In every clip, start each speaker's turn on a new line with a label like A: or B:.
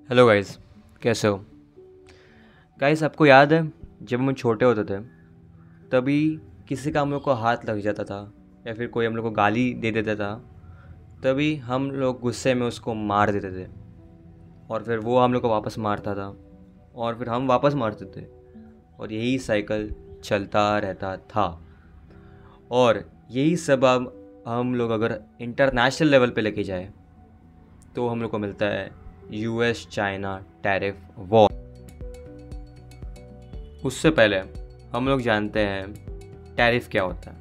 A: Hello guys, कैसे हो guys. आपको याद है जब हम छोटे होते थे तभी किसी का हम लोग को हाथ लग जाता था या फिर कोई हम लोग को गाली दे देता था, तभी हम लोग गुस्से में उसको मार देते थे और फिर वो हम लोग को वापस मारता था और फिर हम वापस मारते थे और यही साइकिल चलता रहता था। और यही सब अब हम लोग अगर इंटरनेशनल लेवल पे लेके जाए तो हम लोग को मिलता है यूएस चाइना टैरिफ वॉर। उससे पहले हम लोग जानते हैं टैरिफ क्या होता है।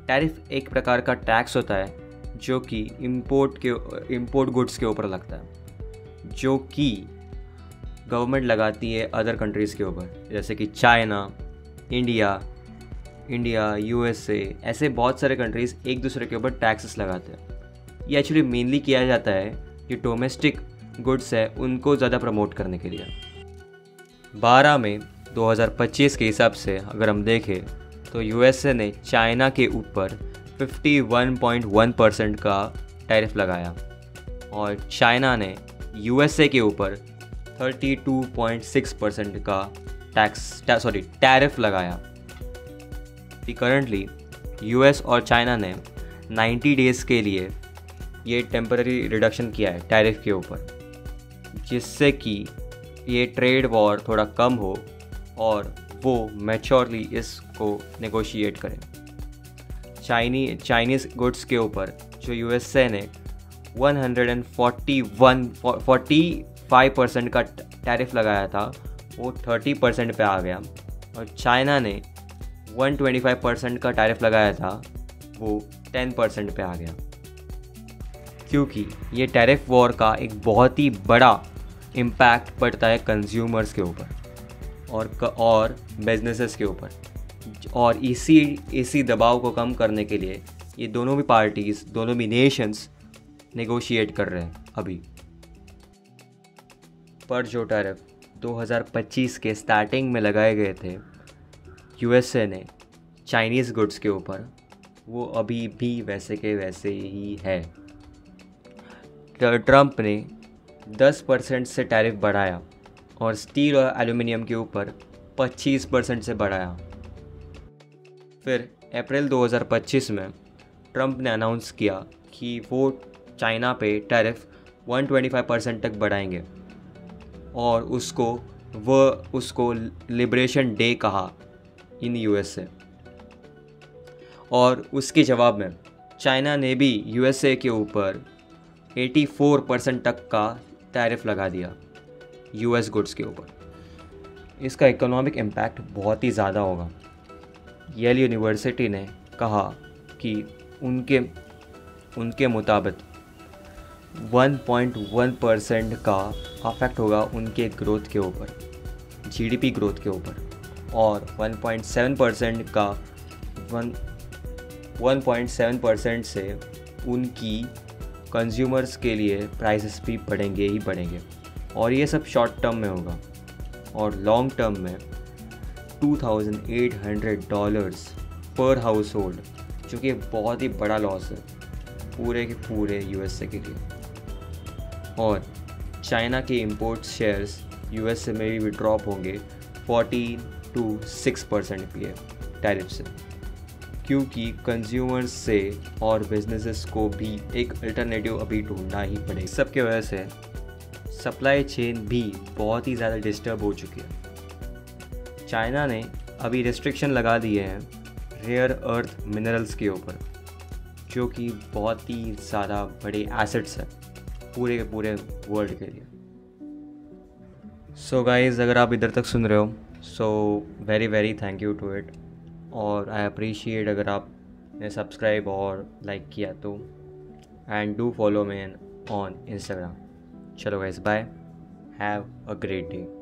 A: टैरिफ एक प्रकार का टैक्स होता है जो कि इंपोर्ट गुड्स के ऊपर लगता है, जो कि गवर्नमेंट लगाती है अदर कंट्रीज़ के ऊपर, जैसे कि चाइना, इंडिया, यूएसए, ऐसे बहुत सारे कंट्रीज़ एक दूसरे के ऊपर टैक्सेस लगाते हैं। ये एक्चुअली मेनली किया जाता है जो डोमेस्टिक गुड्स है उनको ज़्यादा प्रमोट करने के लिए। 12 मई 2025 के हिसाब से अगर हम देखें तो यूएसए ने चाइना के ऊपर 51.1% का टैरिफ लगाया और चाइना ने यूएसए के ऊपर 32.6% का टैरिफ लगाया। करंटली यूएस और चाइना ने 90 डेज़ के लिए ये टेम्पररी रिडक्शन किया है टैरिफ के ऊपर, जिससे कि ये ट्रेड वॉर थोड़ा कम हो और वो मैच्योरली इसको नेगोशिएट करें। चाइनीज़ गुड्स के ऊपर जो यूएसए ने 45% का टैरिफ लगाया था वो 30% पे आ गया और चाइना ने 125% का टैरिफ लगाया था वो 10% पे आ गया, क्योंकि ये टैरिफ वॉर का एक बहुत ही बड़ा इम्पैक्ट पड़ता है कंज्यूमर्स के ऊपर और बिजनेसेस के ऊपर। और इसी दबाव को कम करने के लिए ये दोनों भी पार्टीज़, दोनों भी नेशंस नेगोशिएट कर रहे हैं अभी। पर जो टैरिफ 2025 के स्टार्टिंग में लगाए गए थे यूएसए ने चाइनीज़ गुड्स के ऊपर, वो अभी भी वैसे के वैसे ही है। ट्रंप ने 10% से टैरिफ बढ़ाया और स्टील और एल्युमिनियम के ऊपर 25% से बढ़ाया। फिर अप्रैल 2025 में ट्रंप ने अनाउंस किया कि वो चाइना पे टैरिफ 125% तक बढ़ाएंगे और उसको लिबरेशन डे कहा इन यूएसए। और उसके जवाब में चाइना ने भी यूएसए के ऊपर 84% तक का टैरिफ लगा दिया यूएस गुड्स के ऊपर। इसका इकोनॉमिक इम्पैक्ट बहुत ही ज़्यादा होगा। येल यूनिवर्सिटी ने कहा कि उनके मुताबिक 1.1% का अफेक्ट होगा उनके ग्रोथ के ऊपर, जीडीपी ग्रोथ के ऊपर, और 1.7% से उनकी कंज्यूमर्स के लिए प्राइसेस भी बढ़ेंगे ही बढ़ेंगे। और ये सब शॉर्ट टर्म में होगा और लॉन्ग टर्म में $2,800 पर हाउस होल्ड, जो कि बहुत ही बड़ा लॉस है पूरे के पूरे यूएसए के लिए। और चाइना के इंपोर्ट शेयर्स यूएसए में भी ड्रॉप होंगे 14 to 6% के टैरिफ से, क्योंकि कंज्यूमर्स से और बिजनेसेस को भी एक अल्टरनेटिव अभी ढूंढना ही पड़ेगा। इस सब की वजह से सप्लाई चेन भी बहुत ही ज़्यादा डिस्टर्ब हो चुकी है। चाइना ने अभी रिस्ट्रिक्शन लगा दिए हैं रेयर अर्थ मिनरल्स के ऊपर, जो कि बहुत ही ज़्यादा बड़े एसेट्स हैं पूरे के पूरे वर्ल्ड के लिए। सो गाइज़, अगर आप इधर तक सुन रहे हो so very thank you to it, और आई अप्रिशिएट अगर आपने सब्सक्राइब और लाइक किया तो, and do follow me on Instagram. चलो guys, bye, have a great day.